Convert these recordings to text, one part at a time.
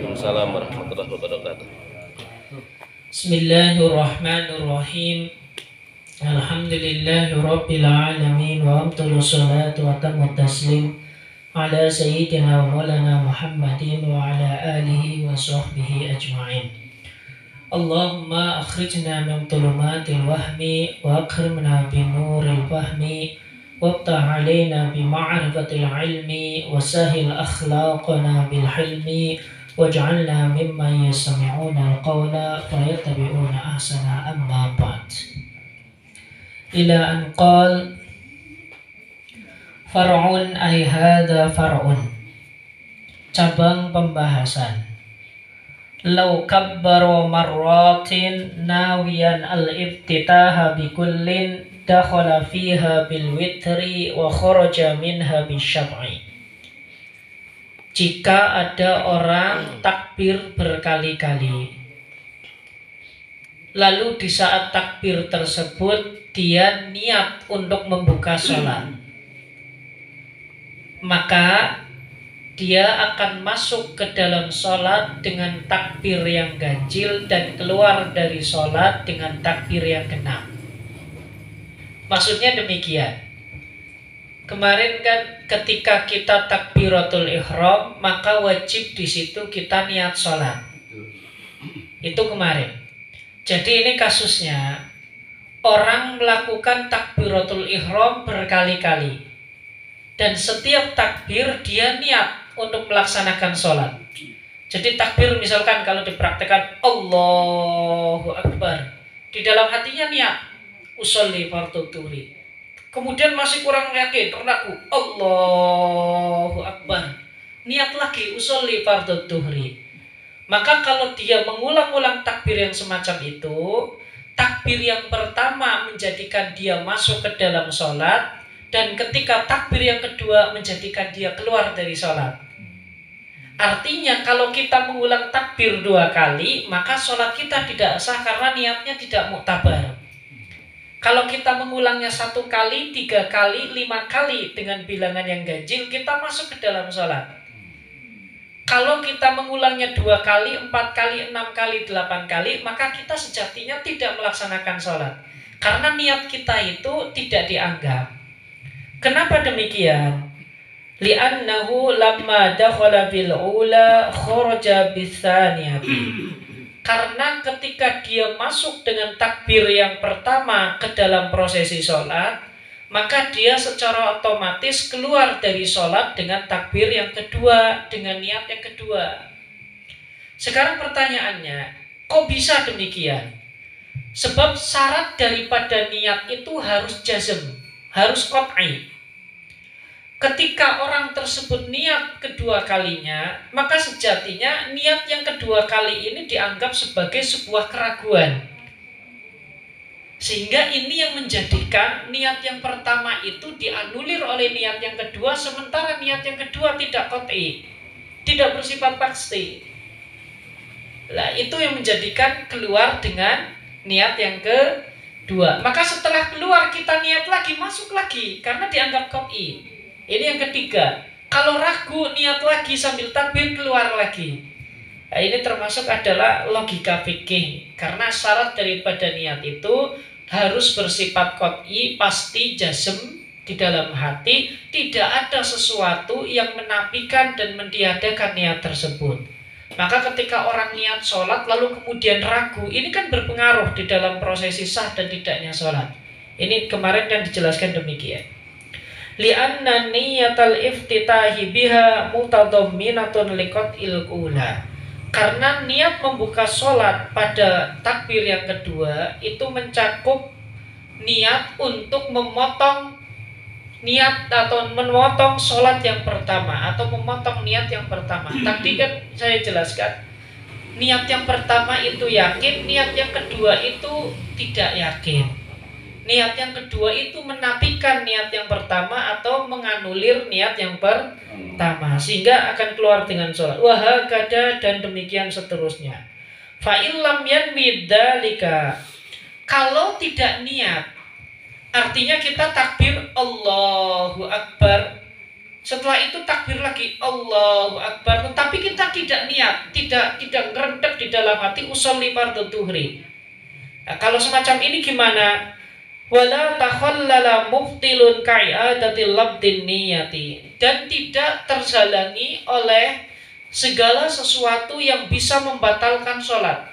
Waalaikumsalam warahmatullahi wabarakatuh. Bismillahirrahmanirrahim. Alhamdulillahi rabbil alamin wa afdalu salatu wa tammu taslim ala sayyidina wa maulana Muhammadin wa ala alihi wa sahbihi ajma'in. Allahumma akhrijna min dhulumatil wahmi wa akrimna bi nuril fahmi waftah alaina bi ma'rifatil ilmi wa sahil akhlaqana bil hilmi waj'alna mimman yastami'una al-qawla fayattabi'una ahsana amma ba'd. Ila an qal far'un ay hadha far'un, cabang pembahasan. Law kabbara marratin nawiyan al-iftitaha bi kullin dakhala fiha bil witri wa kharaja minha bi syaf'i. Jika ada orang takbir berkali-kali, lalu di saat takbir tersebut dia niat untuk membuka sholat, maka dia akan masuk ke dalam sholat dengan takbir yang ganjil dan keluar dari sholat dengan takbir yang genap. Maksudnya demikian. Kemarin kan ketika kita takbiratul ihram, maka wajib di situ kita niat sholat. Itu kemarin. Jadi ini kasusnya, orang melakukan takbiratul ihram berkali-kali, dan setiap takbir dia niat untuk melaksanakan sholat. Jadi takbir misalkan kalau dipraktekkan Allahu Akbar, di dalam hatinya niat usolli fardhu dhuhri, kemudian masih kurang yakin, ragu, Allahu Akbar, niat lagi usolli fardhu dhuhri. Maka kalau dia mengulang-ulang takbir yang semacam itu, takbir yang pertama menjadikan dia masuk ke dalam sholat, dan ketika takbir yang kedua menjadikan dia keluar dari sholat. Artinya kalau kita mengulang takbir 2 kali, maka sholat kita tidak sah karena niatnya tidak muktabar. Kalau kita mengulangnya 1 kali, 3 kali, 5 kali dengan bilangan yang ganjil, kita masuk ke dalam sholat. Kalau kita mengulangnya 2 kali, 4 kali, 6 kali, 8 kali, maka kita sejatinya tidak melaksanakan sholat. Karena niat kita itu tidak dianggap. Kenapa demikian? Li'annahu lamma dakhala bil ula kharaja bitsaniyati. Karena ketika dia masuk dengan takbir yang pertama ke dalam prosesi sholat, maka dia secara otomatis keluar dari sholat dengan takbir yang kedua, dengan niat yang kedua. Sekarang pertanyaannya, kok bisa demikian? Sebab syarat daripada niat itu harus jazm, harus qat'i. Ketika orang tersebut niat kedua kalinya, maka sejatinya niat yang kedua kali ini dianggap sebagai sebuah keraguan. Sehingga ini yang menjadikan niat yang pertama itu dianulir oleh niat yang kedua, sementara niat yang kedua tidak qat'i, tidak bersifat pasti. Nah, itu yang menjadikan keluar dengan niat yang kedua. Maka setelah keluar kita niat lagi, masuk lagi, karena dianggap qat'i. Ini yang ketiga. Kalau ragu, niat lagi sambil takbir, keluar lagi. Nah, ini termasuk adalah logika fikih. Karena syarat daripada niat itu harus bersifat qat'i, pasti, jazm di dalam hati, tidak ada sesuatu yang menafikan dan mentiadakan niat tersebut. Maka ketika orang niat sholat lalu kemudian ragu, ini kan berpengaruh di dalam prosesi sah dan tidaknya sholat. Ini kemarin kan dijelaskan demikian. Li'anna niyatal iftitahi biha mutadamminatun liqat'il ula. Karena niat membuka sholat pada takbir yang kedua itu mencakup niat untuk memotong niat atau memotong sholat yang pertama, atau memotong niat yang pertama. Tadi kan saya jelaskan, niat yang pertama itu yakin, niat yang kedua itu tidak yakin. Niat yang kedua itu menafikan niat yang pertama atau menganulir niat yang pertama, sehingga akan keluar dengan sholat. Wahakada, dan demikian seterusnya. Fa'illam yanwi dzalika, kalau tidak niat, artinya kita takbir Allahu Akbar, Setelah itu takbir lagi, Allahu Akbar. Tapi kita tidak niat, tidak ngerendek di dalam hati usolli fardhu dhuhri. Nah, kalau semacam ini gimana? Wala takhallala mubtilun ka'adatil labdin niyati. Dan tidak terhalangi oleh segala sesuatu yang bisa membatalkan sholat,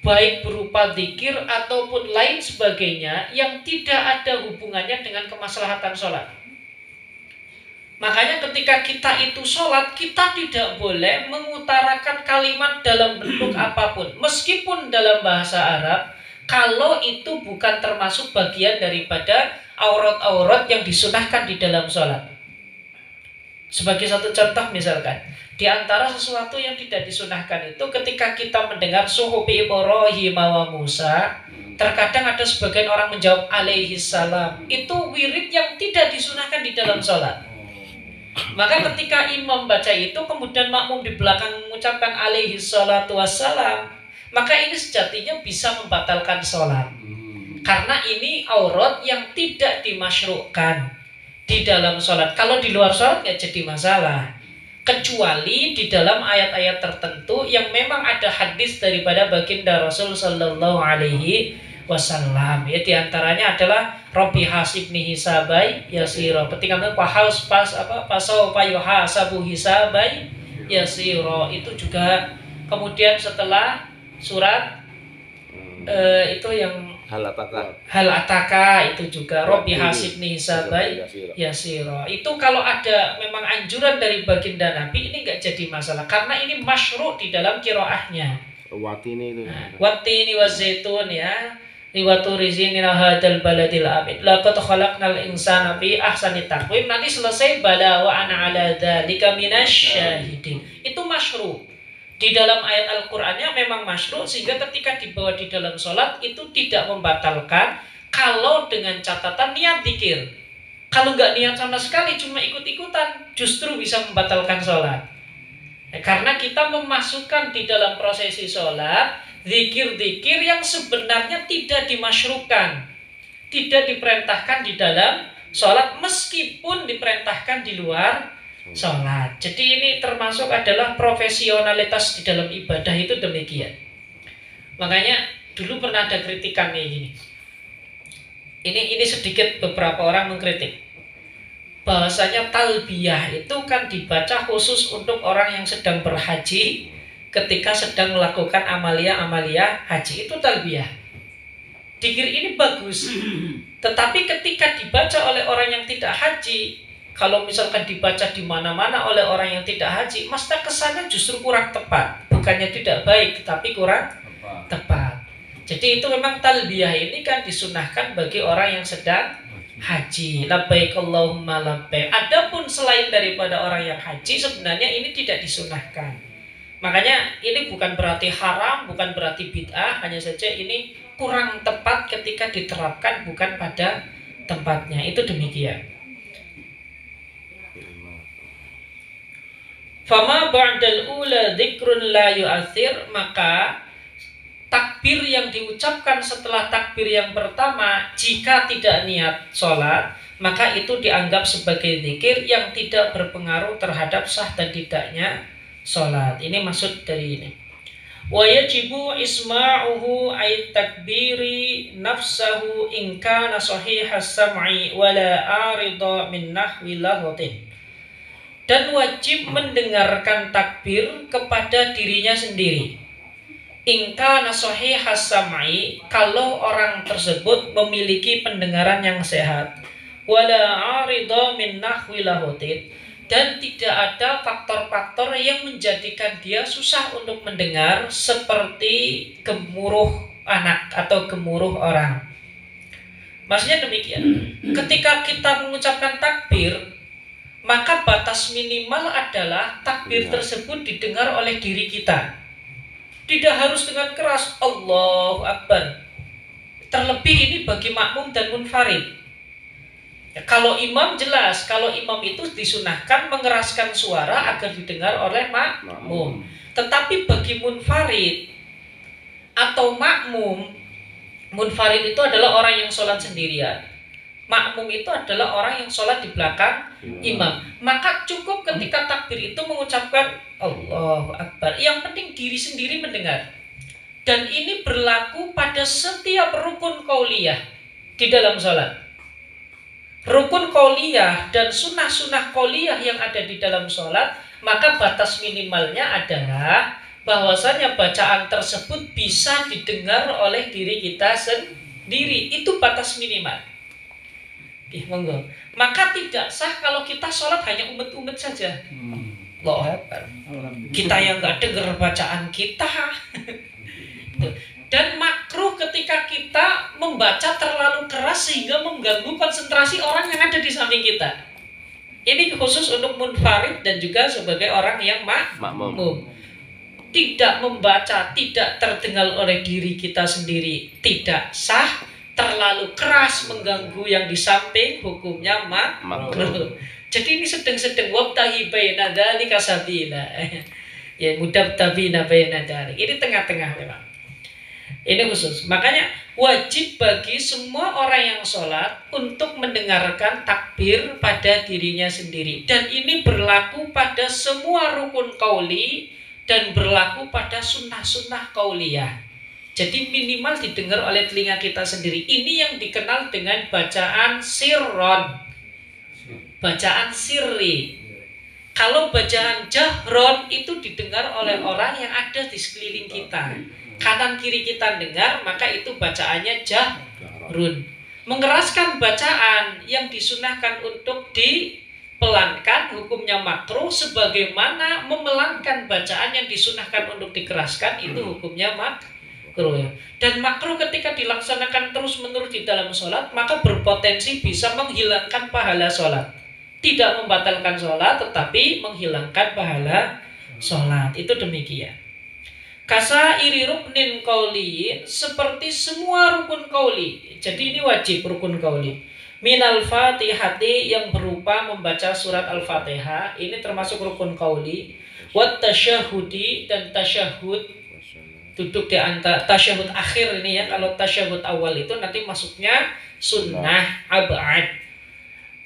baik berupa zikir ataupun lain sebagainya yang tidak ada hubungannya dengan kemaslahatan sholat. Makanya ketika kita itu sholat, kita tidak boleh mengutarakan kalimat dalam bentuk apapun, meskipun dalam bahasa Arab, kalau itu bukan termasuk bagian daripada aurat-aurat yang disunahkan di dalam sholat. Sebagai satu contoh misalkan, di antara sesuatu yang tidak disunahkan itu ketika kita mendengar suhufi Ibrahim wa Musa, terkadang ada sebagian orang menjawab alaihi salam. Itu wirid yang tidak disunahkan di dalam sholat. Maka ketika imam baca itu kemudian makmum di belakang mengucapkan alaihi salatu wassalam, maka ini sejatinya bisa membatalkan sholat. Karena ini aurat yang tidak dimasyru'kan di dalam sholat. Kalau di luar sholat nggak jadi masalah, kecuali di dalam ayat-ayat tertentu yang memang ada hadis daripada baginda Rasul Sallallahu Alaihi Wasallam. Ya, diantaranya adalah Rabbi hasibni hisabai yasiro. Ketika pasau payuhasabu hisabai yasiro, itu juga. Kemudian setelah surat itu yang hal ataka itu juga Rabbi hasibni hisabai yasiro. Itu kalau ada memang anjuran dari baginda Nabi, ini nggak jadi masalah karena ini masyru' di dalam qiraahnya. Watini itu. Watini wazaitun ya. Liwaturizin ila hadal baladil amin. Laqad khalaqnal insana fi ahsani taqwim. Nanti selesai bala wa ana ala dzalika minasyahidin. Itu masyru'. Di dalam ayat Al-Qur'annya memang masyru', sehingga ketika dibawa di dalam sholat itu tidak membatalkan kalau dengan catatan niat zikir. Kalau nggak niat sama sekali, cuma ikut-ikutan, justru bisa membatalkan sholat. Karena kita memasukkan di dalam prosesi sholat zikir-zikir yang sebenarnya tidak dimasyrukan, tidak diperintahkan di dalam sholat, meskipun diperintahkan di luar sholat. Jadi ini termasuk adalah profesionalitas di dalam ibadah itu demikian. Makanya dulu pernah ada kritikan kayak gini. Ini sedikit beberapa orang mengkritik bahwasanya talbiyah itu kan dibaca khusus untuk orang yang sedang berhaji, ketika sedang melakukan amalia haji, itu talbiyah. Dzikir ini bagus, tetapi ketika dibaca oleh orang yang tidak haji, kalau misalkan dibaca di mana-mana oleh orang yang tidak haji, maka kesannya justru kurang tepat. Bukannya tidak baik, tetapi kurang tepat. Jadi itu memang talbiyah ini kan disunahkan bagi orang yang sedang haji. Labbaik Allahumma labbaik. Adapun selain daripada orang yang haji, sebenarnya ini tidak disunahkan. Makanya ini bukan berarti haram, bukan berarti bid'ah, hanya saja ini kurang tepat ketika diterapkan bukan pada tempatnya. Itu demikian. Fama ba'dal ula dzikrun la yu'athir, maka takbir yang diucapkan setelah takbir yang pertama jika tidak niat sholat, maka itu dianggap sebagai zikir yang tidak berpengaruh terhadap sah dan tidaknya sholat. Ini maksud dari ini. Wa yajibu isma'uhu ay takbiri nafsahu in kana sahihas sam'i wala arida min nahwi laghatin. Dan wajib mendengarkan takbir kepada dirinya sendiri. In kana sahihas sam'i, kalau orang tersebut memiliki pendengaran yang sehat. Wala arida min nahwi laghatin. Dan tidak ada faktor-faktor yang menjadikan dia susah untuk mendengar, seperti gemuruh anak atau gemuruh orang. Maksudnya demikian. Ketika kita mengucapkan takbir, maka batas minimal adalah takbir tersebut didengar oleh diri kita. Tidak harus dengan keras, Allahu Akbar. Terlebih ini bagi makmum dan munfarid. Ya, kalau imam jelas, kalau imam itu disunahkan mengeraskan suara agar didengar oleh makmum. Tetapi bagi munfarid atau makmum, munfarid itu adalah orang yang sholat sendirian. Makmum itu adalah orang yang sholat di belakang imam. Maka cukup ketika takbir itu mengucapkan Allahu Akbar. Yang penting diri sendiri mendengar. Dan ini berlaku pada setiap rukun qauliyah di dalam sholat. Rukun qauliyah dan sunnah-sunnah qauliyah yang ada di dalam sholat, maka batas minimalnya adalah bahwasanya bacaan tersebut bisa didengar oleh diri kita sendiri. Itu batas minimal. Monggo. Maka tidak sah kalau kita sholat hanya umet-umet saja. Allahu Akbar. Kita yang nggak dengar bacaan kita. Dan makruh ketika kita membaca terlalu keras sehingga mengganggu konsentrasi orang yang ada di samping kita. Ini khusus untuk munfarid dan juga sebagai orang yang makmum. Tidak membaca, tidak terdengar oleh diri kita sendiri, tidak sah. Terlalu keras mengganggu yang di samping, hukumnya makruh. Jadi ini sedang-sedang wabtahi baina dzalika sabila. Ya, mudabtabina baina dzalik. Ini tengah-tengah memang. Ini khusus. Makanya wajib bagi semua orang yang sholat untuk mendengarkan takbir pada dirinya sendiri. Dan ini berlaku pada semua rukun qauli dan berlaku pada sunnah-sunnah qauliyah. Jadi minimal didengar oleh telinga kita sendiri. Ini yang dikenal dengan bacaan sirron. Bacaan sirri. Kalau bacaan jahron itu didengar oleh orang yang ada di sekeliling kita. Kanan kiri kita dengar, maka itu bacaannya jahrun. Mengeraskan bacaan yang disunahkan untuk dipelankan hukumnya makruh, sebagaimana memelankan bacaan yang disunahkan untuk dikeraskan itu hukumnya makruh. Dan makruh ketika dilaksanakan terus-menerus di dalam sholat, maka berpotensi bisa menghilangkan pahala sholat. Tidak membatalkan sholat, tetapi menghilangkan pahala sholat. Itu demikian. Kasairi ruknin qauli, seperti semua rukun qauli. Jadi ini wajib rukun qauli. Minal fatihati, yang berupa membaca surat al-fatihah, ini termasuk rukun qauli. Wat tasyahudi, dan tasyahud, duduk di antara tasyahud akhir ini ya. Kalau tasyahud awal itu nanti masuknya sunnah ab'ad.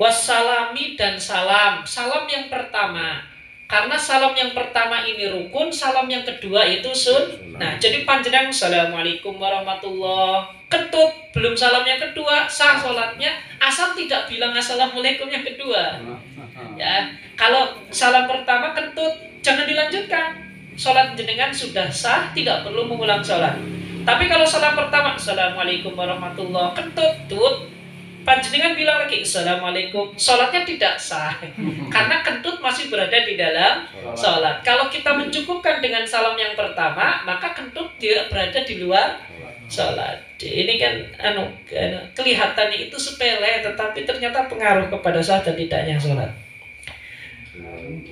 Wassalami, dan salam. Salam yang pertama. Karena salam yang pertama ini rukun, salam yang kedua itu sunnah. Jadi panjenengan assalamualaikum warahmatullah, ketut, belum salam yang kedua, sah sholatnya, asal tidak bilang assalamualaikum yang kedua. Ya, kalau salam pertama ketut, jangan dilanjutkan. Sholat jenengan sudah sah, tidak perlu mengulang sholat. Tapi kalau salam pertama assalamualaikum warahmatullah, ketut, panjenengan bilang lagi assalamualaikum, sholatnya tidak sah karena kentut masih berada di dalam sholat. Kalau kita mencukupkan dengan salam yang pertama, maka kentut tidak berada di luar sholat. Ini kan kelihatannya itu sepele, tetapi ternyata pengaruh kepada sah dan tidaknya sholat.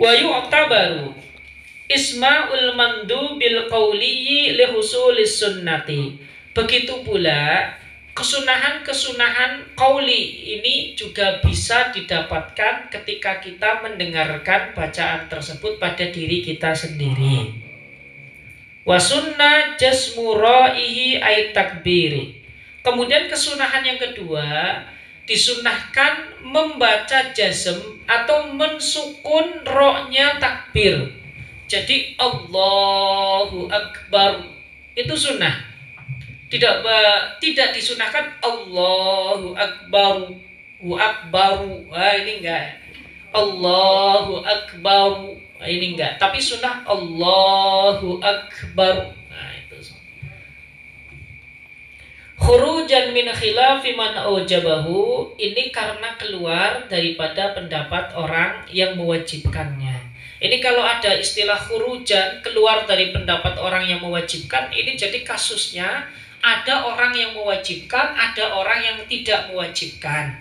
Wa yu'tabaru isma'ul mandu bil qawliyi li husulis sunnati. Begitu pula kesunahan qauli ini juga bisa didapatkan ketika kita mendengarkan bacaan tersebut pada diri kita sendiri. Wa sunnah jasmu ra'ihi ay takbiri. Kemudian kesunahan yang kedua, disunahkan membaca jazm atau mensukun ro'nya takbir. Jadi Allahu Akbar itu sunnah. Tidak disunahkan Allahu Akbar, Akbaru. Ini enggak. Allahu Akbar. Ini enggak. Tapi sunnah Allahu Akbar. Nah, itu. Khurujan min khilafi man aujabahu, ini karena keluar daripada pendapat orang yang mewajibkannya. Ini kalau ada istilah khurujan, keluar dari pendapat orang yang mewajibkan, ini jadi kasusnya ada orang yang mewajibkan, ada orang yang tidak mewajibkan.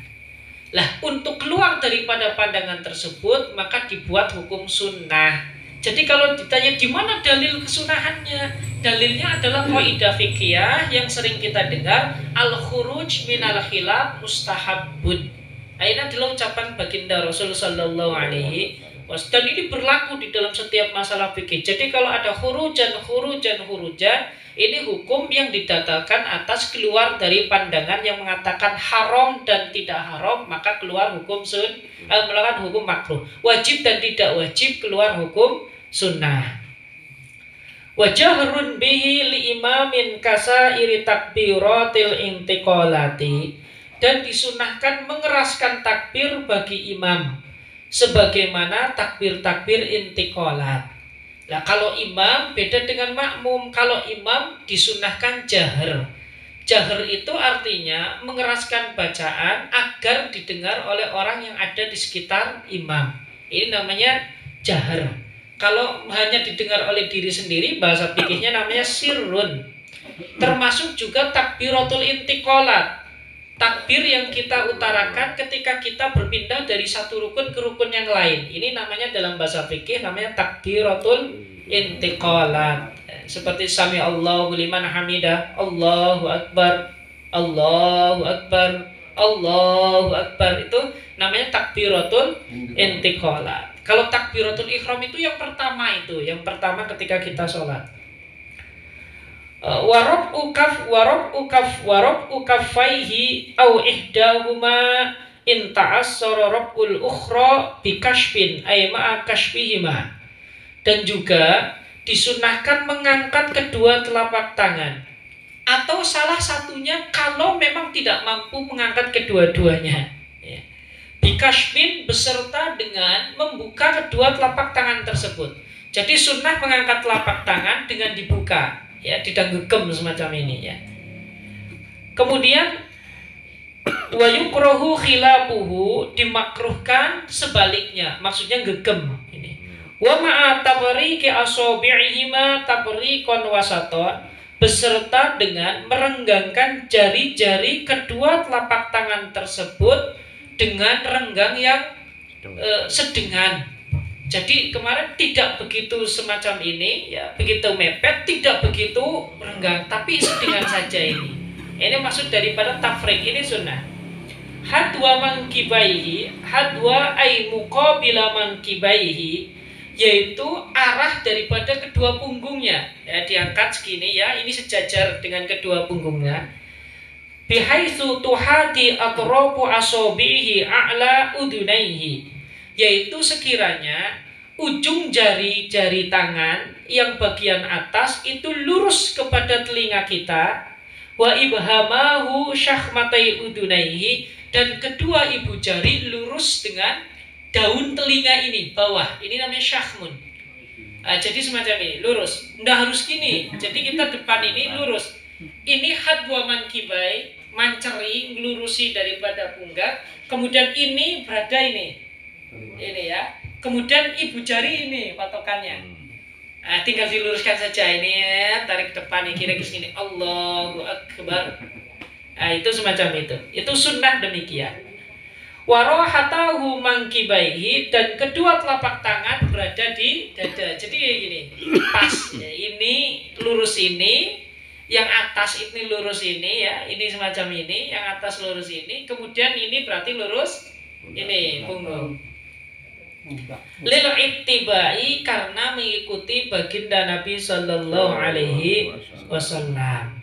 Lah, untuk keluar daripada pandangan tersebut, maka dibuat hukum sunnah. Jadi kalau ditanya di mana dalil kesunahannya, dalilnya adalah kaidah fikih yang sering kita dengar, al-khuruj minal khilaf mustahabbun. Ini adalah ucapan baginda Rasul sallallahu alaihi wasallam, dan ini berlaku di dalam setiap masalah fikih. Jadi kalau ada khurujan, Ini hukum yang didasarkan atas keluar dari pandangan yang mengatakan haram dan tidak haram, maka keluar hukum melakukan hukum makruh. Wajib dan tidak wajib keluar hukum sunnah. Wajahrun bihi li imamin kasairi takbiratil intiqalati, dan disunahkan mengeraskan takbir bagi imam sebagaimana takbir-takbir intiqalat. Nah, kalau imam beda dengan makmum. Kalau imam disunahkan jahar. Jahar itu artinya mengeraskan bacaan agar didengar oleh orang yang ada di sekitar imam. Ini namanya jahar. Kalau hanya didengar oleh diri sendiri, bahasa fikihnya namanya sirrun. Termasuk juga takbiratul intiqalat. Takbir yang kita utarakan ketika kita berpindah dari satu rukun ke rukun yang lain. Ini namanya dalam bahasa fikih namanya takbiratul intiqalat. Seperti sami Allahu liman hamidah, Allahu akbar, Allahu akbar, Allahu akbar, itu namanya takbiratul intiqalat. Kalau takbiratul ihram itu yang pertama ketika kita sholat. Warob ukafaihi au ihdahuma in ta'assara rabul ukhra bikashfin ay ma'a kashfihima. Dan juga disunahkan mengangkat kedua telapak tangan atau salah satunya kalau memang tidak mampu mengangkat kedua-duanya, ya. Bikashfin beserta dengan membuka kedua telapak tangan tersebut. Jadi sunnah mengangkat telapak tangan dengan dibuka, ya, tidak gegem semacam ini, ya. Kemudian wa yukrahu khilafuhu, dimakruhkan sebaliknya, maksudnya gegem ini. Wa ma'a tabriki asabi'ihima tabriqan wasaton, beserta dengan merenggangkan jari-jari kedua telapak tangan tersebut dengan renggang yang sedengan. Jadi kemarin tidak begitu semacam ini, ya, begitu mepet, tidak begitu renggang, tapi sedengan saja ini. Ini maksud daripada tafriq, ini sunnah. Hadwa mankibaihi, hadwa ay muqabila mankibaihi, yaitu arah daripada kedua punggungnya, ya, diangkat segini, ya, ini sejajar dengan kedua punggungnya. Bihaitsu tuhati atrafu asabihi a'la udunaihi, yaitu sekiranya ujung jari-jari tangan yang bagian atas itu lurus kepada telinga kita, wa ibhamahu syahmatai udunaihi, dan kedua ibu jari lurus dengan daun telinga ini bawah, ini namanya syahmun. Jadi semacam ini, lurus, nggak harus gini. Jadi kita depan ini lurus. Ini hadwa mankibai, manceri, ngelurusi daripada punggak. Kemudian ini berada ini, ya. Kemudian ibu jari ini patokannya. Tinggal diluruskan saja ini, ya. Tarik depan ini, kira-kira sini. Allahu akbar. Itu semacam itu. Itu sunnah demikian. Warohatahu mankibaihi, dan kedua telapak tangan berada di dada. Jadi kayak gini, pas, ya. Ini lurus ini, yang atas ini lurus ini, ya. Ini semacam ini, yang atas lurus ini, kemudian ini berarti lurus ini punggung. Lil ittibai, karena mengikuti baginda Nabi sallallahu alaihi wasallam.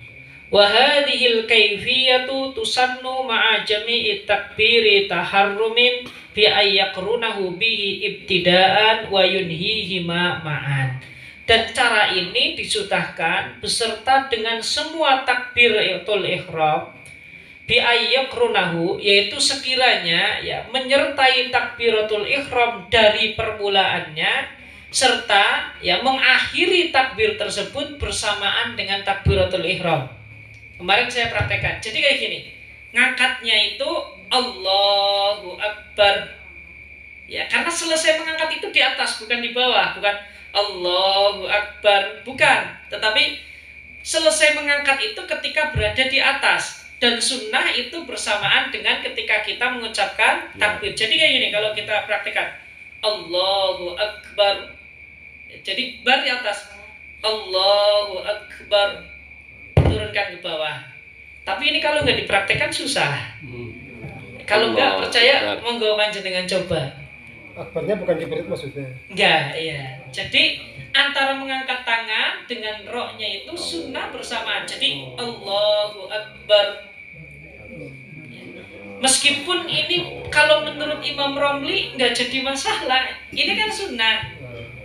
Wa hadhil kaifiyatu tusannu ma'a jami'i takbiri taharrumin bi ayyaqrunahu bihi ibtidaan wa yunhihima ma'an. Dan cara ini disudahkan beserta dengan semua takbiratul ihram bi ayyaqrunahu, yaitu sekiranya, ya, menyertai takbiratul ihram dari permulaannya serta, ya, mengakhiri takbir tersebut bersamaan dengan takbiratul ihram. Kemarin saya praktekkan. Jadi kayak gini, ngangkatnya itu Allahu Akbar, ya, karena selesai mengangkat itu di atas, bukan di bawah, bukan Allahu Akbar, bukan, tetapi selesai mengangkat itu ketika berada di atas, dan sunnah itu bersamaan dengan ketika kita mengucapkan takbir. Jadi kayak gini, kalau kita praktekkan Allahu Akbar, jadi bar di atas, Allahu Akbar, turunkan ke bawah. Tapi ini kalau nggak dipraktekkan susah. Kalau nggak percaya, monggo panjenengan coba. Akbarnya bukan kibarit maksudnya? Enggak, iya. Jadi antara mengangkat tangan dengan rohnya itu sunnah bersamaan. Jadi Allahu Akbar. Meskipun ini kalau menurut Imam Romli nggak jadi masalah, ini kan sunnah.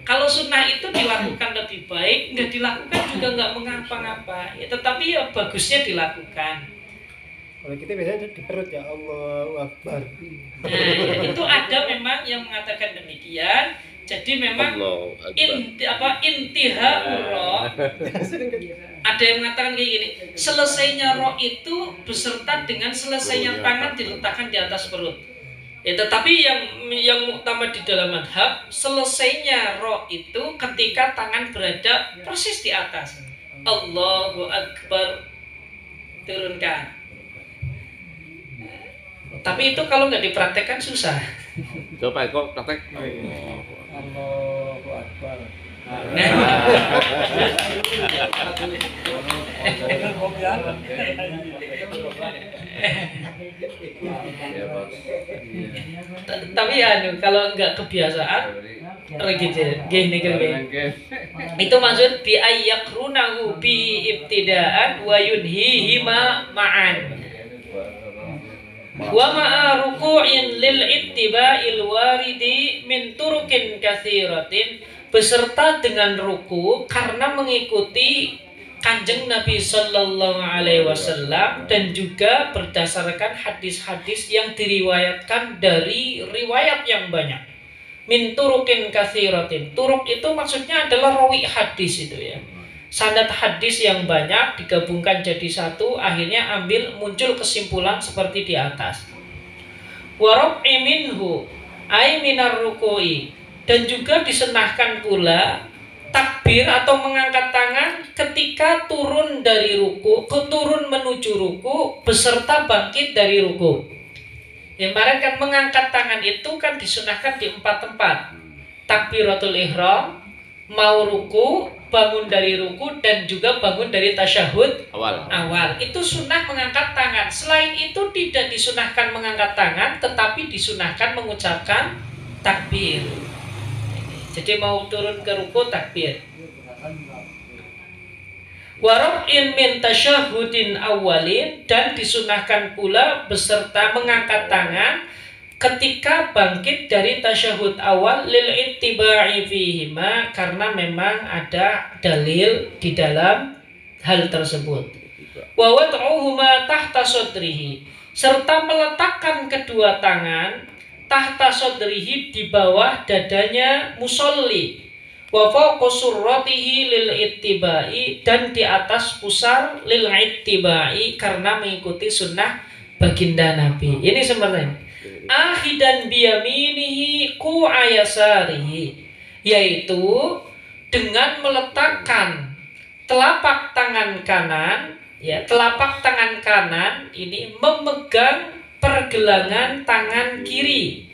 Kalau sunnah itu dilakukan lebih baik, nggak dilakukan juga nggak mengapa-ngapa. Ya, tetapi ya bagusnya dilakukan. Kalau kita biasanya di perut ya Allahu Akbar. Nah, itu ada memang yang mengatakan demikian. Jadi memang intiha roh. Ada yang mengatakan kayak gini, selesainya roh itu beserta dengan selesainya tangan diletakkan di atas perut. Ya, tetapi yang muktamad di dalam madhab, selesainya roh itu ketika tangan berada persis di atas. Allahu Akbar, turunkan. Tapi itu kalau nggak dipraktekkan susah. Coba kok praktek. Allahu Akbar. Tapi kalau nggak kebiasaan gini. Itu maksud bi ayyakrunahu bi ibtidaan wa yunhihima ma'an. Wa ma'a ruku'in lil ittiba'il waridi min turukin katsiratin, beserta dengan ruku karena mengikuti Kanjeng Nabi Sallallahu Alaihi Wasallam dan juga berdasarkan hadis-hadis yang diriwayatkan dari riwayat yang banyak. Min turukin katsiratin. Turuk itu maksudnya adalah rawi hadis itu ya. Sanad hadis yang banyak digabungkan jadi satu, akhirnya muncul kesimpulan seperti di atas. Warab'i minhu ay minar ruku'i, dan juga disunahkan pula takbir atau mengangkat tangan ketika turun dari ruku, turun menuju ruku beserta bangkit dari ruku. Ya, kemarin kan mengangkat tangan itu kan disunahkan di 4 tempat. Takbiratul ihram, mau ruku, bangun dari ruku, dan juga bangun dari tasyahud awal. Itu sunnah mengangkat tangan. Selain itu tidak disunahkan mengangkat tangan, tetapi disunahkan mengucapkan takbir. Jadi mau turun ke ruku takbir. Warab'in min tasyahudin awalin, dan disunahkan pula beserta mengangkat tangan ketika bangkit dari tasyahud awal lil ittiba'i fihima, karena memang ada dalil di dalam hal tersebut. Wa wad'uhuma tahta sadrihi, serta meletakkan kedua tangan tahta sadrihi, di bawah dadanya musolli. Wa fawqa surratihi lil ittiba'i, dan di atas pusar lil ittiba'i, karena mengikuti sunnah baginda Nabi. Ini sebenarnya akhidan biyaminihi ayasarihi, yaitu dengan meletakkan telapak tangan kanan, ya, telapak tangan kanan ini memegang pergelangan tangan kiri.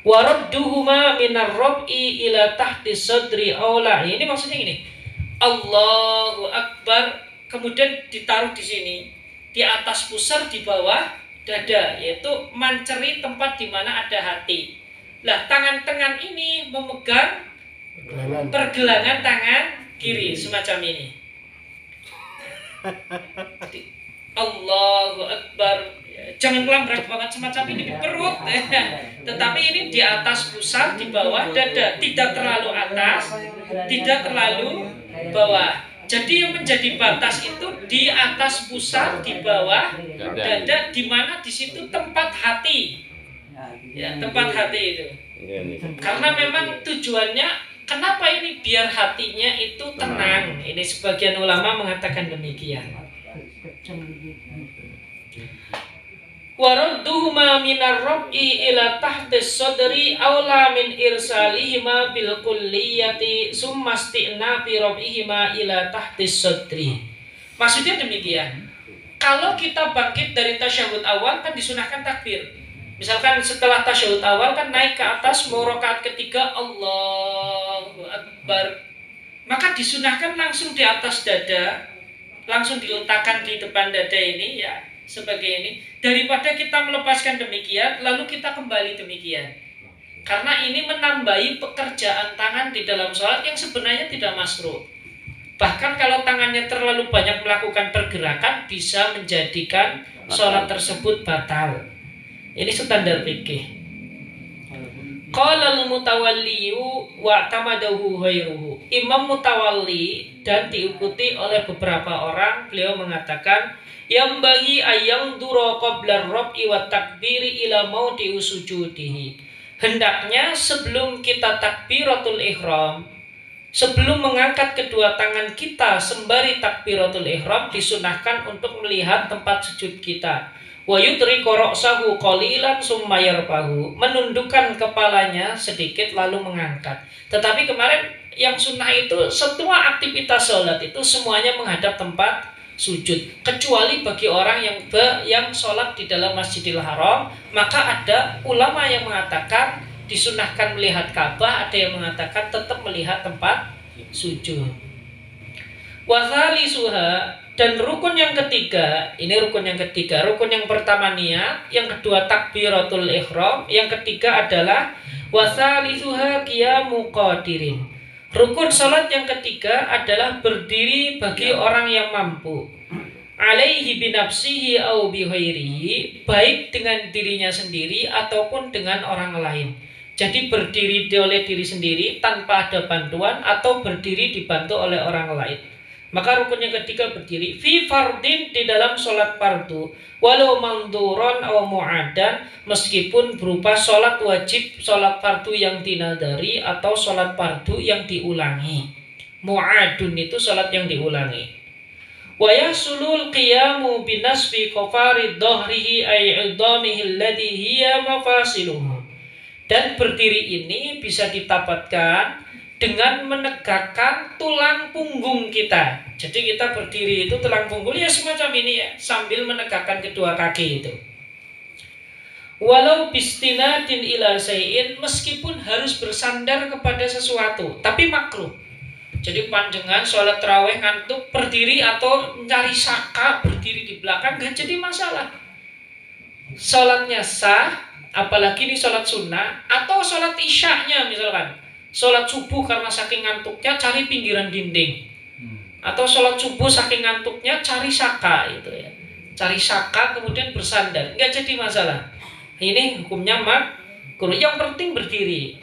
Waradduhuma minar rab'i ila tahti sadri aula. Ini maksudnya gini, Allahu Akbar, kemudian ditaruh di sini, di atas pusar, di bawah dada, yaitu manceri tempat di mana ada hati. Lah, tangan ini memegang pergelangan tangan kiri semacam ini. Allahu Akbar. Jangan lambat banget semacam ini di perut, tetapi ini di atas pusar, di bawah dada, tidak terlalu atas, tidak terlalu bawah. Jadi yang menjadi batas itu di atas pusar, di bawah dada, di mana di situ tempat hati, ya, tempat hati itu. Karena memang tujuannya, kenapa ini biar hatinya itu tenang. Ini sebagian ulama mengatakan demikian. Waradduhuma minar rab'i ila tahti sadri aula min irsalihima bil kulliyati summa isti'nafi rab'ihima ila tahti sadri. Maksudnya demikian, kalau kita bangkit dari tasyahud awal kan disunahkan takbir. Misalkan setelah tasyahud awal kan naik ke atas, mau rakaat ketiga Allahu Akbar, maka disunahkan langsung di atas dada, langsung diletakkan di depan dada ini, ya, sebagai ini, daripada kita melepaskan demikian lalu kita kembali demikian. Karena ini menambahi pekerjaan tangan di dalam sholat yang sebenarnya tidak masruh. Bahkan kalau tangannya terlalu banyak melakukan pergerakan bisa menjadikan sholat tersebut batal. Ini standar fikih. Qala al-mutawalliyu wa tamadahu ghairuhu. Imam Mutawalli dan diikuti oleh beberapa orang, beliau mengatakan yang bagi ayang duro qabla rab'i wa takbiri ila maudi sujudihi. Hendaknya sebelum kita takbiratul ihram, sebelum mengangkat kedua tangan kita sembari takbiratul ihram, disunahkan untuk melihat tempat sujud kita. Wa yudriku ra'sahu qalilan summa yarfahu, menundukkan kepalanya sedikit lalu mengangkat. Tetapi kemarin yang sunnah itu semua aktivitas sholat itu semuanya menghadap tempat sujud, kecuali bagi orang yang sholat di dalam Masjidil Haram. Maka ada ulama yang mengatakan disunahkan melihat Ka'bah, ada yang mengatakan tetap melihat tempat sujud. Wa tsalisuha, dan rukun yang ketiga, ini rukun yang ketiga. Rukun yang pertama niat, yang kedua takbiratul ihram, yang ketiga adalah wa tsalisuha qiyamu qadirin. Rukun salat yang ketiga adalah berdiri bagi orang yang mampu. Alaihi binafsihi au bighairihi, baik dengan dirinya sendiri ataupun dengan orang lain. Jadi berdiri oleh diri sendiri tanpa ada bantuan atau berdiri dibantu oleh orang lain. Maka rukun yang ketiga berdiri fi fardin, di dalam sholat fardu, walau mandhuron aw mu'adan, meskipun berupa sholat wajib, sholat fardu yang dinadari atau sholat fardu yang diulangi. Mu'adun itu sholat yang diulangi. Wa yahsulul qiyamu binasfi qafari dhahrihi ay idamihi alladhi hiya mafasiluhu. Dan berdiri ini bisa didapatkan dengan menegakkan tulang punggung kita. Jadi kita berdiri itu tulang punggung ya semacam ini ya, sambil menegakkan kedua kaki itu. Walau bistinadin ila syai'in, meskipun harus bersandar kepada sesuatu, tapi makruh. Jadi panjenengan sholat tarawih ngantuk berdiri atau mencari saka berdiri di belakang gak jadi masalah. Sholatnya sah, apalagi ini sholat sunnah atau sholat isya'nya misalkan. Sholat subuh karena saking ngantuknya cari pinggiran dinding, atau sholat subuh saking ngantuknya cari saka itu ya, cari saka kemudian bersandar, nggak jadi masalah. Ini hukumnya makruh. Yang penting berdiri.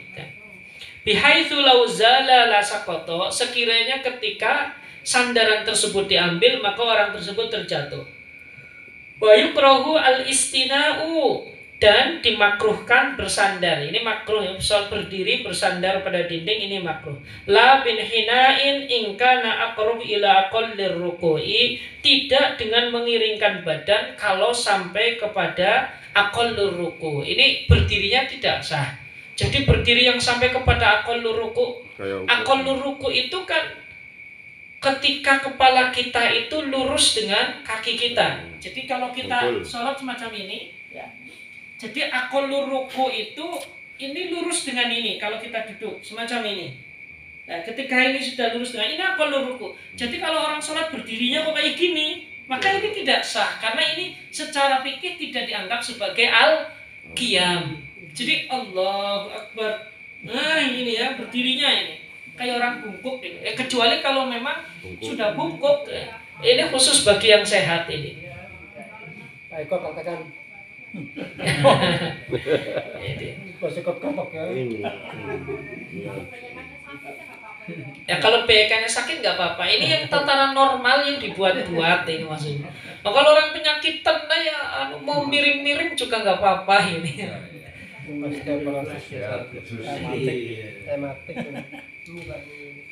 Bihaitsu law zala la saqata, sekiranya ketika sandaran tersebut diambil maka orang tersebut terjatuh. Wa yukrahu al istina'u, dan dimakruhkan bersandar. Ini makruh, soal berdiri bersandar pada dinding ini makruh. La bin hina'in in kana aqrab ila aqallir ruku'i, tidak dengan mengiringkan badan kalau sampai kepada aqallur ruku'. Ini berdirinya tidak sah. Jadi berdiri yang sampai kepada aqallur ruku'. Aqallur ruku' itu kan ketika kepala kita itu lurus dengan kaki kita. Jadi kalau kita sholat semacam ini ya, jadi aqallur ruku' itu ini lurus dengan ini. Kalau kita duduk semacam ini, nah, ketika ini sudah lurus dengan ini aqallur ruku'. Jadi kalau orang sholat berdirinya kok kayak gini, maka ini tidak sah, karena ini secara fikih tidak dianggap sebagai al-qiyam. Jadi Allahu Akbar, nah ini ya berdirinya ini kayak orang bungkuk ini. Kecuali kalau memang sudah bungkuk, ini khusus bagi yang sehat ini. Pak Eko katakan ya kalau BK-nya sakit nggak apa-apa. Ini yang tataran normal yang dibuat-buat ini maksudnya. Nah, kalau orang penyakitan ya mau miring-miring juga nggak apa-apa ini.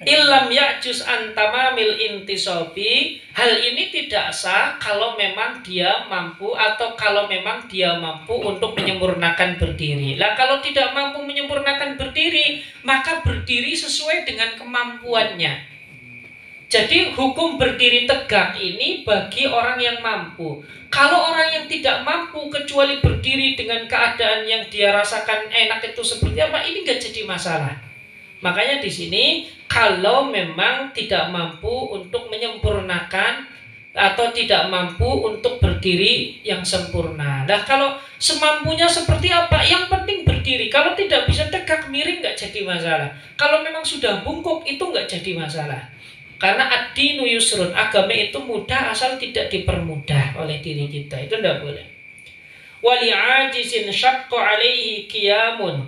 Ilam ya'juz an tamamil intisabi, hal ini tidak sah kalau memang dia mampu atau kalau memang dia mampu untuk menyempurnakan berdiri. Lah kalau tidak mampu menyempurnakan berdiri, maka berdiri sesuai dengan kemampuannya. Jadi hukum berdiri tegak ini bagi orang yang mampu. Kalau orang yang tidak mampu kecuali berdiri dengan keadaan yang dia rasakan enak itu seperti apa, ini nggak jadi masalah. Makanya di sini kalau memang tidak mampu untuk menyempurnakan atau tidak mampu untuk berdiri yang sempurna. Nah, kalau semampunya seperti apa, yang penting berdiri. Kalau tidak bisa tegak miring nggak jadi masalah. Kalau memang sudah bungkuk itu nggak jadi masalah. Karena ad-dinu yusrun, agama itu mudah asal tidak dipermudah oleh diri kita. Itu tidak boleh. Wali ajizin syaqqa alaihi qiyamun.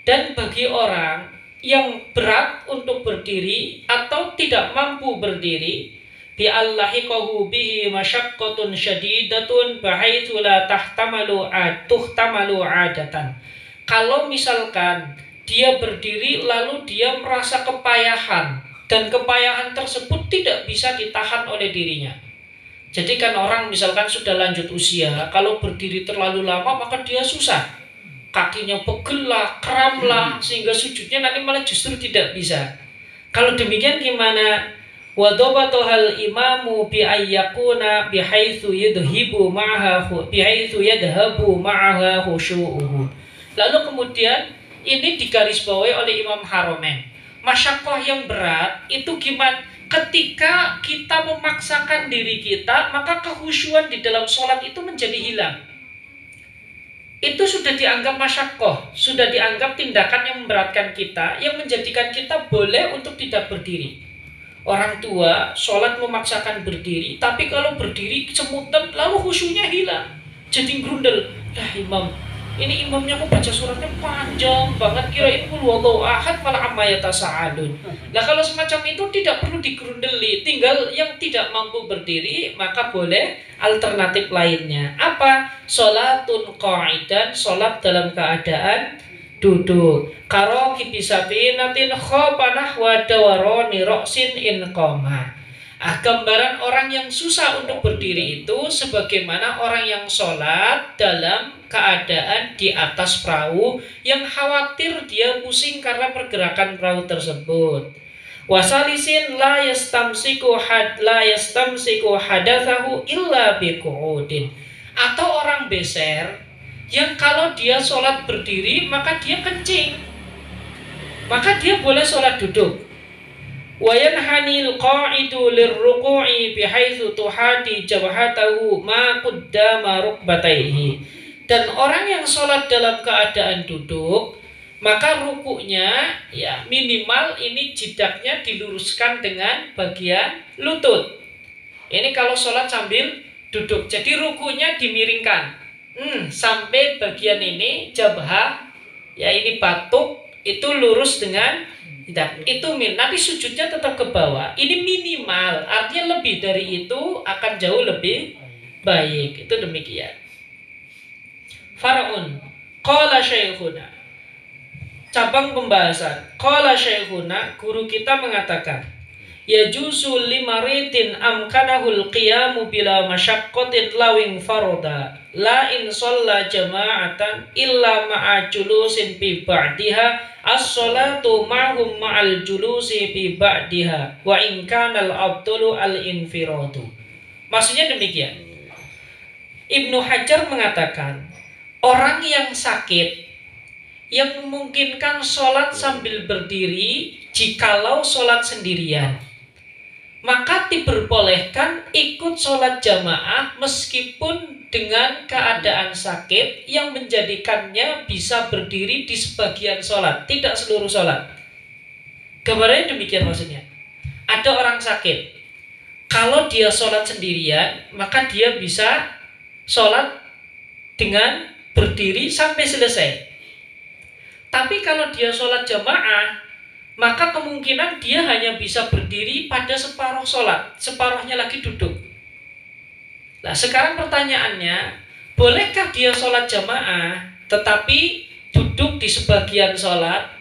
Dan bagi orang yang berat untuk berdiri atau tidak mampu berdiri, bi allahiqahu bihi masyaqqatun syadidatun bahaitsu la tahtamalu adatan. Kalau misalkan dia berdiri lalu dia merasa kepayahan dan kepayahan tersebut tidak bisa ditahan oleh dirinya. Jadi kan orang misalkan sudah lanjut usia, kalau berdiri terlalu lama maka dia susah. Kakinya pegel lah, kram lah, sehingga sujudnya nanti malah justru tidak bisa. Kalau demikian gimana? Wadobatohal imamu bi ayyakuna bihaitsu yadhhabu ma'aha khusyu'uhu. Lalu kemudian ini digarisbawahi oleh Imam Haromen. Masyaqqah yang berat itu gimana? Ketika kita memaksakan diri kita, maka kehusyuan di dalam sholat itu menjadi hilang. Itu sudah dianggap masyaqqah, sudah dianggap tindakan yang memberatkan kita, yang menjadikan kita boleh untuk tidak berdiri. Orang tua sholat memaksakan berdiri, tapi kalau berdiri semutan lalu khusyunya hilang, jadi grundel. Dah imam, ini imamnya kok baca suratnya panjang banget, kirain qul huwallahu ahad malah amma yatasaalun. Nah kalau semacam itu tidak perlu digrundeli, tinggal yang tidak mampu berdiri maka boleh alternatif lainnya. Apa? Sholatun qa'idan, sholat dalam keadaan duduk. Karoki bisabinatin khopanah wadawaroni roksin in koma. Gambaran orang yang susah untuk berdiri itu sebagaimana orang yang sholat dalam keadaan di atas perahu yang khawatir dia pusing karena pergerakan perahu tersebut. Wasalisin la yastamsiku hadatsahu illa biqu'udin. Atau orang beser yang kalau dia sholat berdiri maka dia kencing, maka dia boleh sholat duduk. Wayanhanil qa'idu lirruku'i bihaitsu tuhati jabhatahu ma qaddama rukbatayhi. Dan orang yang sholat dalam keadaan duduk, maka rukuknya ya minimal ini jidaknya diluruskan dengan bagian lutut. Ini kalau sholat sambil duduk, jadi rukuknya dimiringkan sampai bagian ini jabhah, ya ini batuk itu lurus dengan itu nanti sujudnya tetap ke bawah. Ini minimal, artinya lebih dari itu akan jauh lebih baik. Itu demikian. Far'un qala syekhuna. Cabang pembahasan. Qala syekhuna, guru kita mengatakan, yajuzu limaridin amkanahul qiyamu bila masyaqqatin lawing faroda la in shalla jama'atan illa ma'a julusin fi ba'diha as-salatu ma'hum ma'al julusi fi ba'diha wa in kana al-abdulu al-infiradu. Maksudnya demikian. Ibnu Hajar mengatakan orang yang sakit yang memungkinkan sholat sambil berdiri jikalau sholat sendirian, maka diperbolehkan ikut sholat jamaah meskipun dengan keadaan sakit yang menjadikannya bisa berdiri di sebagian sholat, tidak seluruh sholat. Gambarnya demikian maksudnya. Ada orang sakit, kalau dia sholat sendirian, maka dia bisa sholat dengan berdiri sampai selesai. Tapi kalau dia sholat jamaah, maka kemungkinan dia hanya bisa berdiri pada separuh sholat, separuhnya lagi duduk. Nah sekarang pertanyaannya, bolehkah dia sholat jamaah tetapi duduk di sebagian sholat,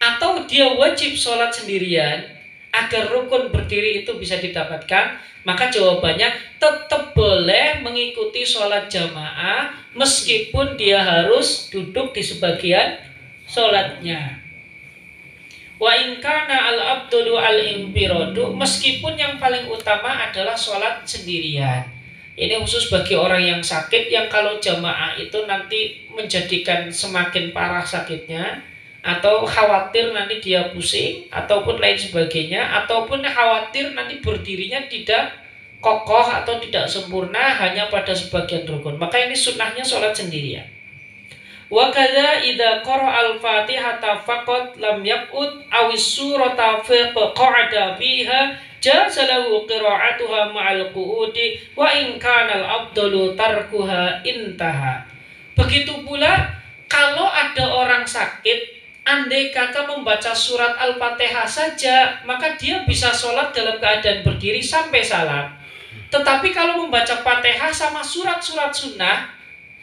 atau dia wajib sholat sendirian agar rukun berdiri itu bisa didapatkan? Maka jawabannya tetap boleh mengikuti sholat jamaah meskipun dia harus duduk di sebagian sholatnya. Wa in kana al-abdulu al-infiradu, meskipun yang paling utama adalah sholat sendirian. Ini khusus bagi orang yang sakit, yang kalau jamaah itu nanti menjadikan semakin parah sakitnya, atau khawatir nanti dia pusing, ataupun lain sebagainya, ataupun khawatir nanti berdirinya tidak kokoh atau tidak sempurna hanya pada sebagian rukun. Maka ini sunnahnya sholat sendirian. Wa kadza idza qara'al Fatihata faqat lam yaqud awis surata faqa'ada biha jaza lahu qira'atuha ma'al qu'udi wa in kana al-afdalu tarkuha intaha. Begitu pula kalau ada orang sakit, andai kata membaca surat Al-Fatihah saja, maka dia bisa sholat dalam keadaan berdiri sampai salam. Tetapi kalau membaca Fatihah sama surat-surat sunnah,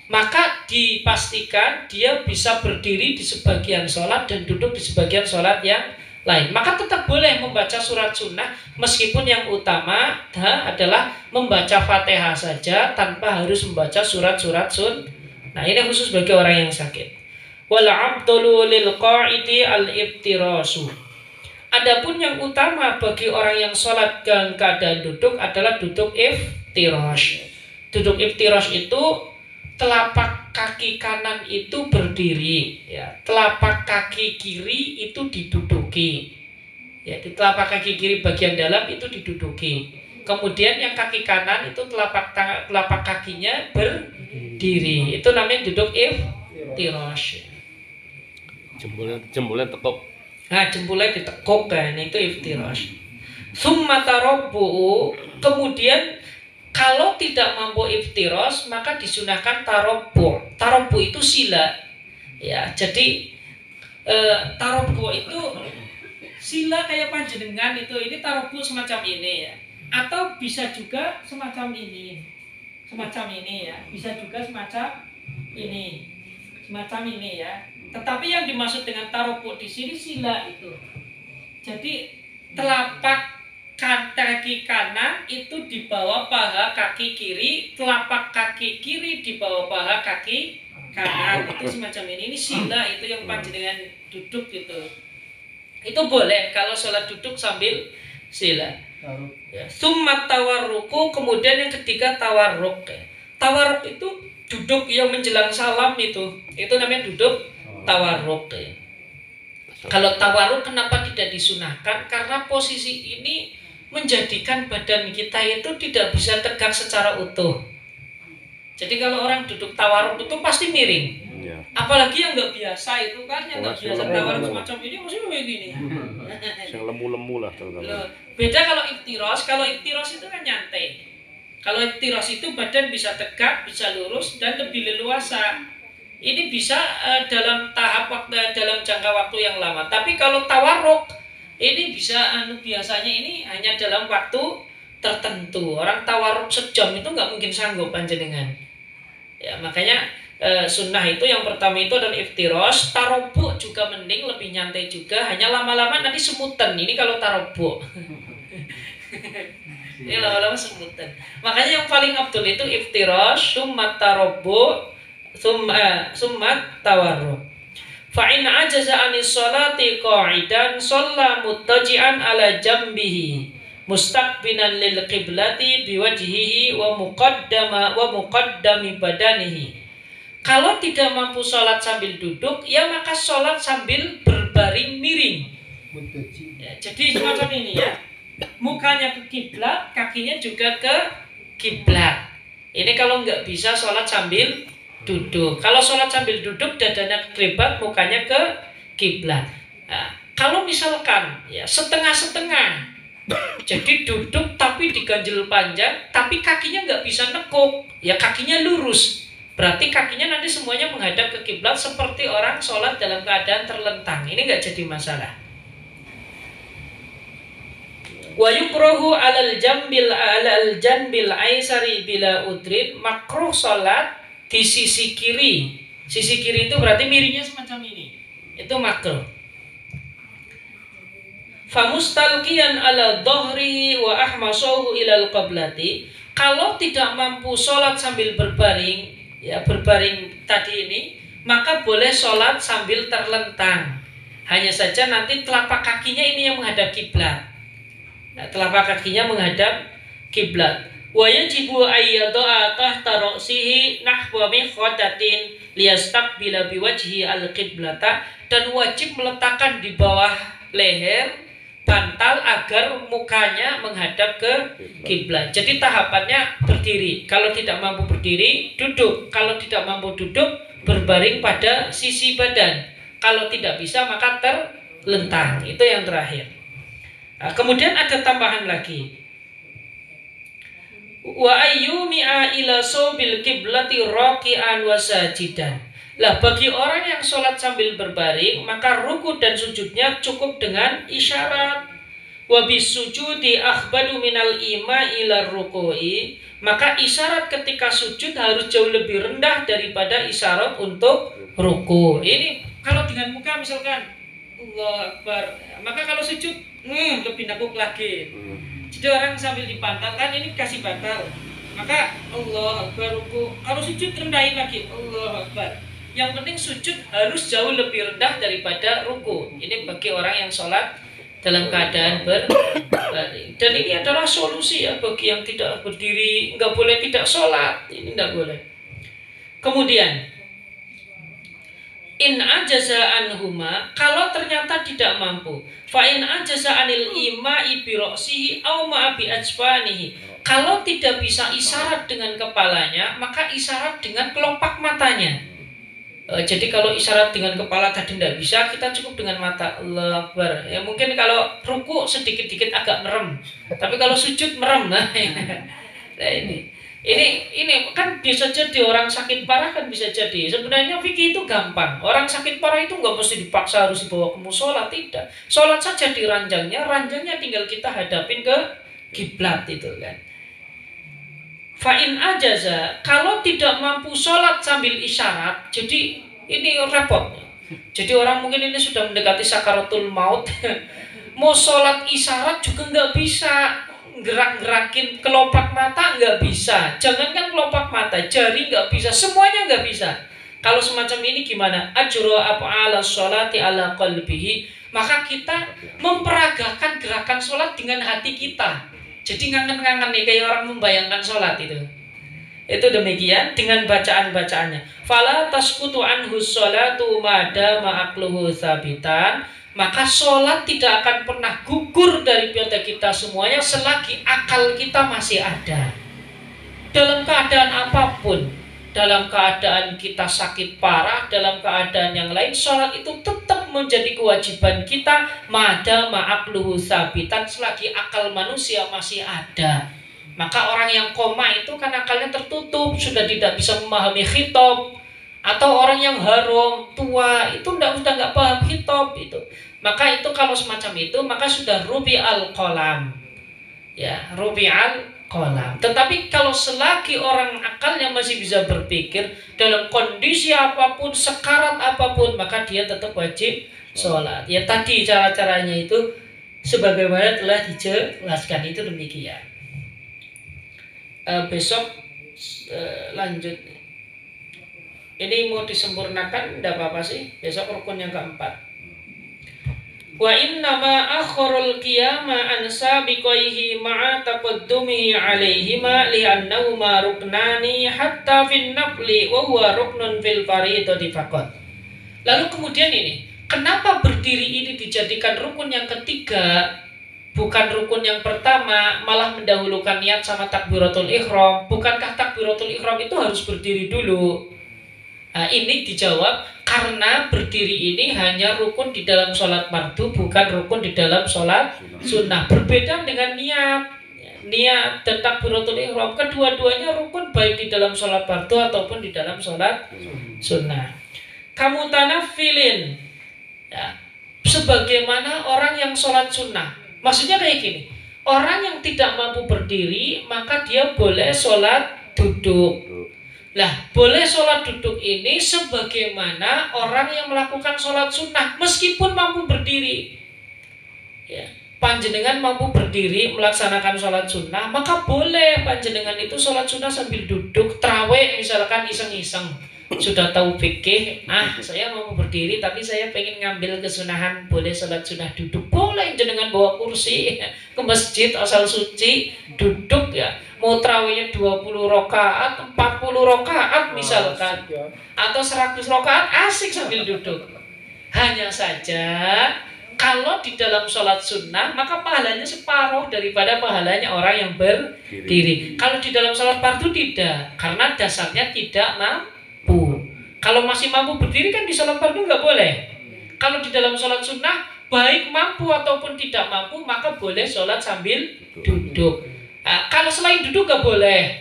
maka dipastikan dia bisa berdiri di sebagian sholat dan duduk di sebagian sholat yang lain. Maka tetap boleh membaca surat sunnah, meskipun yang utama adalah membaca Fatihah saja tanpa harus membaca surat-surat sunnah. Nah, ini khusus bagi orang yang sakit. Wal abdulu lil qa'idi al-iftirasu. Adapun yang utama bagi orang yang sholat dalam keadaan duduk adalah duduk iftirash. Duduk iftirash itu telapak kaki kanan itu berdiri, ya. Telapak kaki kiri itu diduduki, ya. Di telapak kaki kiri bagian dalam itu diduduki. Kemudian yang kaki kanan itu telapak kakinya berdiri. Itu namanya duduk iftirash. Jempolnya tekuk. Nah, jempolnya ditekuk kan, itu iftirash. Summa tarabbu, kemudian kalau tidak mampu iftiros, maka disunahkan tarabbu. Tarabbu itu sila, ya. Jadi tarabbu itu sila kayak panjenengan itu. Ini tarabbu semacam ini, ya. Atau bisa juga semacam ini, ya. Bisa juga semacam ini, ya. Tetapi yang dimaksud dengan tarabbu di sini sila itu. Jadi telapak kaki kanan itu di bawah paha kaki kiri, telapak kaki kiri di bawah paha kaki kanan. Itu semacam ini. Ini sila itu yang panjenengan duduk gitu. Itu boleh kalau sholat duduk sambil sila. Ya. Summat tawarruku, kemudian yang ketiga tawarruk. Tawarruk itu duduk yang menjelang salam itu. Itu namanya duduk tawarruk. Ya. Kalau tawarruk kenapa tidak disunahkan? Karena posisi ini menjadikan badan kita itu tidak bisa tegak secara utuh. Jadi kalau orang duduk tawarruk itu pasti miring. Ya. Apalagi yang nggak biasa itu kan, yang nggak biasa tawarruk semacam ini mesti kayak gini. Yang lemu-lemu lah. Beda kalau iftiros. Kalau iftiros itu kan nyantai. Kalau iftiros itu badan bisa tegak, bisa lurus dan lebih leluasa. Ini bisa dalam jangka waktu yang lama. Tapi kalau tawarruk ini bisa biasanya ini hanya dalam waktu tertentu. Orang tawarruk sejam itu nggak mungkin sanggup panjenengan. Ya, makanya sunnah itu yang pertama itu adalah iftiros. Tarabbu juga mending, lebih nyantai juga. Hanya lama-lama nanti semutan. Ini kalau tarabbu. Ini lama-lama semutan. Makanya yang paling abdul itu iftiros, summat tarabbu, summat tawarruk. Fa'in ajaza anis sholati qa'idan shalla muttaji'an ala jambihi mustaqbilan lil qiblati biwajhihi wa muqaddami badanihi. Kalau tidak mampu sholat sambil duduk, ya maka sholat sambil berbaring miring. Ya, jadi semacam ini, ya. Mukanya ke kiblat, kakinya juga ke kiblat. Ini kalau nggak bisa sholat sambil duduk. Kalau sholat sambil duduk, dadanya ke kiblat, mukanya ke kiblat. Nah, kalau misalkan ya setengah-setengah, jadi duduk tapi diganjel panjang, tapi kakinya nggak bisa nekuk, ya kakinya lurus. Berarti kakinya nanti semuanya menghadap ke kiblat seperti orang sholat dalam keadaan terlentang. Ini nggak jadi masalah. Wa yukrahu alal janbil aisari bila udrin, makruh sholat di sisi kiri. Sisi kiri itu berarti miringnya semacam ini. Itu makruh. Famustalqiyan ala dhahrihi wa ahmasahu ilal qiblati. Kalau tidak mampu sholat sambil berbaring, ya berbaring tadi ini, maka boleh sholat sambil terlentang. Hanya saja nanti telapak kakinya ini yang menghadap kiblat. Nah, telapak kakinya menghadap kiblat. Wa yajibu ayyada'a tahta ra'sihi nahwa mikhadatin liyastaqbila biwajhi al-qiblata, dan wajib meletakkan di bawah leher bantal agar mukanya menghadap ke kiblat. Jadi tahapannya berdiri. Kalau tidak mampu berdiri, duduk. Kalau tidak mampu duduk, berbaring pada sisi badan. Kalau tidak bisa maka terlentang. Itu yang terakhir. Nah, kemudian ada tambahan lagi. Wa ayyumi'a ila sobil kiblati raki'an wa sajidan. Lah bagi orang yang sholat sambil berbaring, maka ruku dan sujudnya cukup dengan isyarat. Wa bisujudi akhbadu minal ima ila ruku'i. Maka isyarat ketika sujud harus jauh lebih rendah daripada isyarat untuk ruku. Ini kalau dengan muka misalkan Allah Akbar, maka kalau sujud lebih nakuk lagi. Jadi orang sambil dipantangkan ini kasih bantal, maka Allah Akbar ruku. Kalau sujud rendahin lagi Allah Akbar. Yang penting sujud harus jauh lebih rendah daripada ruku. Ini bagi orang yang sholat dalam keadaan berbaring. Dan ini adalah solusi ya bagi yang tidak berdiri, nggak boleh tidak sholat. Ini nggak boleh. Kemudian in ajaza anhuma, kalau ternyata tidak mampu, fa in ajaza anil ima'i bi ra'sihi aw ma bi ajfanihi. Kalau tidak bisa isyarat dengan kepalanya, maka isyarat dengan kelopak matanya. Jadi kalau isyarat dengan kepala tadi tidak bisa, kita cukup dengan mata. Allah Akbar. Ya mungkin kalau ruku sedikit-dikit agak merem, tapi kalau sujud merem. Nah ini kan bisa jadi orang sakit parah kan bisa jadi. Sebenarnya fikih itu gampang. Orang sakit parah itu nggak mesti dipaksa harus dibawa ke musola, tidak. Sholat saja di ranjangnya tinggal kita hadapin ke kiblat itu kan. Fa'in ajaza, kalau tidak mampu sholat sambil isyarat, jadi ini repot. Jadi orang mungkin ini sudah mendekati sakaratul maut, mau sholat isyarat juga nggak bisa. Gerak-gerakin kelopak mata nggak bisa, jangankan kelopak mata, jari nggak bisa, semuanya nggak bisa. Kalau semacam ini gimana? Ajro apa ala sholati ala qalbihi, maka kita memperagakan gerakan sholat dengan hati kita. Jadi ngangen-ngangen nih kayak orang membayangkan sholat itu. Itu demikian dengan bacaan-bacaannya. Fala tasqutu anhu sholatu mada ma'akluhu sabitan. Maka sholat tidak akan pernah gugur daripada kita semuanya selagi akal kita masih ada. Dalam keadaan apapun, dalam keadaan kita sakit parah, dalam keadaan yang lain, sholat itu tetap menjadi kewajiban kita. Mada ma'akluhu sabitan, selagi akal manusia masih ada. Maka orang yang koma itu kan akalnya tertutup, sudah tidak bisa memahami khitab. Atau orang yang haram, tua, itu sudah nggak paham khitab itu. Maka itu kalau semacam itu, maka sudah rubi al-qalam. Ya, rubi al-qalam. Tetapi kalau selagi orang akalnya masih bisa berpikir dalam kondisi apapun, sekarat apapun, maka dia tetap wajib sholat. Ya tadi cara-caranya itu sebagaimana telah dijelaskan, itu demikian. Besok lanjut. Ini mau disempurnakan, tidak apa-apa sih. Besok rukun yang keempat. Wa inna ma akharul qiyama an sabiqaihi ma'a taqaddumihi alaihima li'annahuma ruknani hatta fin nafli wa huwa ruknun fil fariidati faqat. Lalu kemudian ini, kenapa berdiri ini dijadikan rukun yang ketiga, bukan rukun yang pertama, malah mendahulukan niat sama takbiratul ihram? Bukankah takbiratul ihram itu harus berdiri dulu? Nah, ini dijawab karena berdiri ini hanya rukun di dalam sholat fardu, bukan rukun di dalam sholat sunnah. Berbeda dengan niat dan takbiratul ihram, kedua-duanya rukun baik di dalam sholat fardu ataupun di dalam sholat sunnah. Kamu tanafilin, ya, sebagaimana orang yang sholat sunnah. Maksudnya kayak gini, orang yang tidak mampu berdiri maka dia boleh sholat duduk. Lah, boleh sholat duduk ini sebagaimana orang yang melakukan sholat sunnah meskipun mampu berdiri. Ya, panjenengan mampu berdiri melaksanakan sholat sunnah, maka boleh panjenengan itu sholat sunnah sambil duduk. Traweh misalkan iseng-iseng, sudah tahu fikih, saya mau berdiri tapi saya pengen ngambil kesunahan, boleh sholat sunnah duduk. Boleh jenengan bawa kursi ke masjid asal suci, duduk ya. Mau terawihnya 20 rakaat, 40 rakaat misalkan, atau 100 rakaat, asik sambil duduk. Hanya saja Kalau di dalam sholat sunnah, maka pahalanya separuh daripada pahalanya orang yang berdiri. Kalau di dalam sholat fardu tidak, karena dasarnya tidak mampu. Kalau masih mampu berdiri kan di sholat fardu nggak boleh. Kalau di dalam sholat sunnah, baik mampu ataupun tidak mampu, maka boleh sholat sambil duduk. Nah, kalau selain duduk nggak boleh.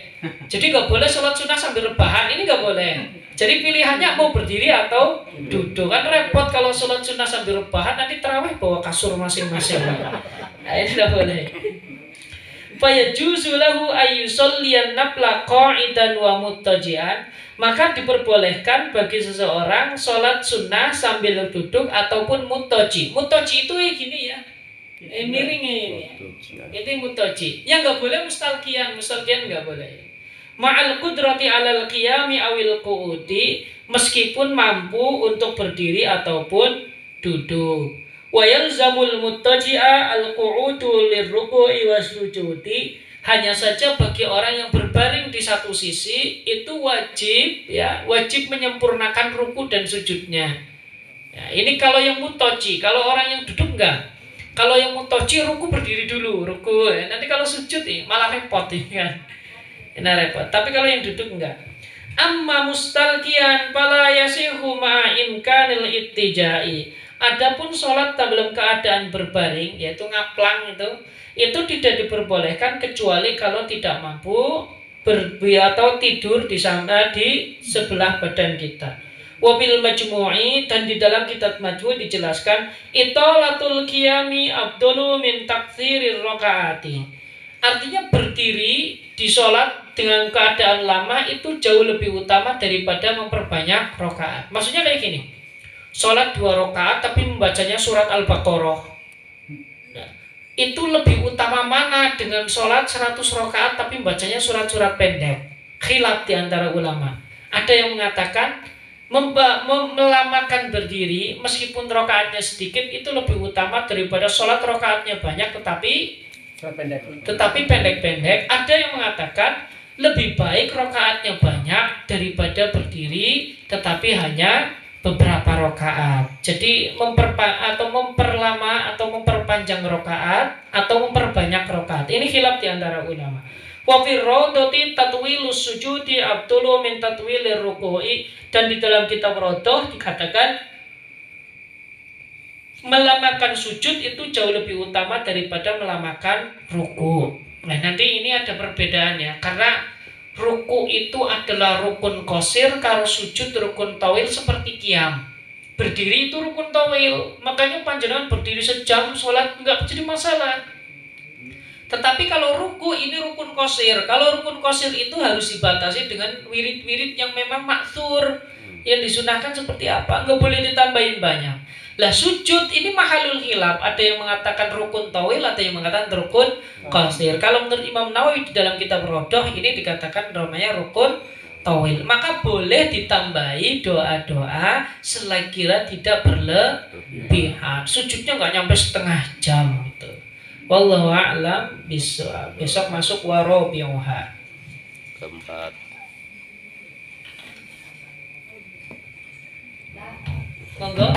Jadi nggak boleh sholat sunnah sambil rebahan, ini nggak boleh. Jadi pilihannya mau berdiri atau duduk. Kan repot kalau sholat sunnah sambil rebahan, nanti tarawih bawa kasur masing-masing. Nah, ini tidak boleh. Fayajuzu lahu ayyusolliyan nafla qa'idan wa muttaji'an. Maka diperbolehkan bagi seseorang sholat sunnah sambil duduk ataupun muttaji. Muttaji itu kayak gini ya. Miringnya ini. Ini muttaji. Yang nggak boleh mustalqiyan nggak boleh. Ma'al qudrati 'alal qiyami awil qu'udi, meskipun mampu untuk berdiri ataupun duduk. Wa yalzamul muttaji'a al-qu'udu lirruku'i wasujudi. Hanya saja bagi orang yang berbaring di satu sisi itu wajib menyempurnakan ruku dan sujudnya. Ya, ini kalau yang muttaji, kalau orang yang duduk enggak. Kalau yang muttaji ruku berdiri dulu, ruku. Nanti kalau sujud malah repot kan. Ini repot. Tapi kalau yang duduk enggak. Amma mustalqiyan fala yasihu ma imkanil ittijai. Adapun sholat dalam keadaan berbaring, yaitu ngaplang itu tidak diperbolehkan kecuali kalau tidak mampu atau tidur di sebelah badan kita. Wabil majmu'i, dan di dalam kitab majmu' dijelaskan itolatul qiyami afdalu min taktsirir rakaati. Artinya berdiri di sholat dengan keadaan lama itu jauh lebih utama daripada memperbanyak rakaat. Maksudnya kayak gini, sholat 2 rakaat tapi membacanya surat Al-Baqarah. Nah, itu lebih utama mana dengan sholat 100 rakaat tapi membacanya surat-surat pendek? Khilaf di antara ulama. Ada yang mengatakan melamakan berdiri meskipun rakaatnya sedikit itu lebih utama daripada sholat rakaatnya banyak tetapi pendek-pendek. Ada yang mengatakan lebih baik rakaatnya banyak daripada berdiri tetapi hanya beberapa rakaat. Jadi memperlama atau memperpanjang rakaat atau memperbanyak rakaat. Ini khilaf di antara ulama. Wa fi rawdati tatwilus sujudi abdulu min tatwilir ruku'i, dan di dalam kitab Rawdah dikatakan melamakan sujud itu jauh lebih utama daripada melamakan ruku. Nah, nanti ini ada perbedaannya karena ruku itu adalah rukun qasir, kalau sujud rukun tawil seperti qiyam. Berdiri itu rukun tawil, makanya panjenengan berdiri sejam sholat enggak jadi masalah. Tetapi kalau ruku ini rukun qasir. Kalau rukun qasir itu harus dibatasi dengan wirid-wirid yang memang maksur, yang disunahkan seperti apa, enggak boleh ditambahin banyak. Lah sujud ini mahalul khilaf, ada yang mengatakan rukun tawil, ada yang mengatakan rukun qasir. Kalau menurut Imam Nawawi di dalam kitab Rawdah ini dikatakan namanya rukun tawil. Maka boleh ditambahi doa-doa selekira tidak berlebihan. Sujudnya nggak nyampe setengah jam gitu. Wallahu a'lam bishawab. Besok masuk warabi'uha. Keempat. Monggo.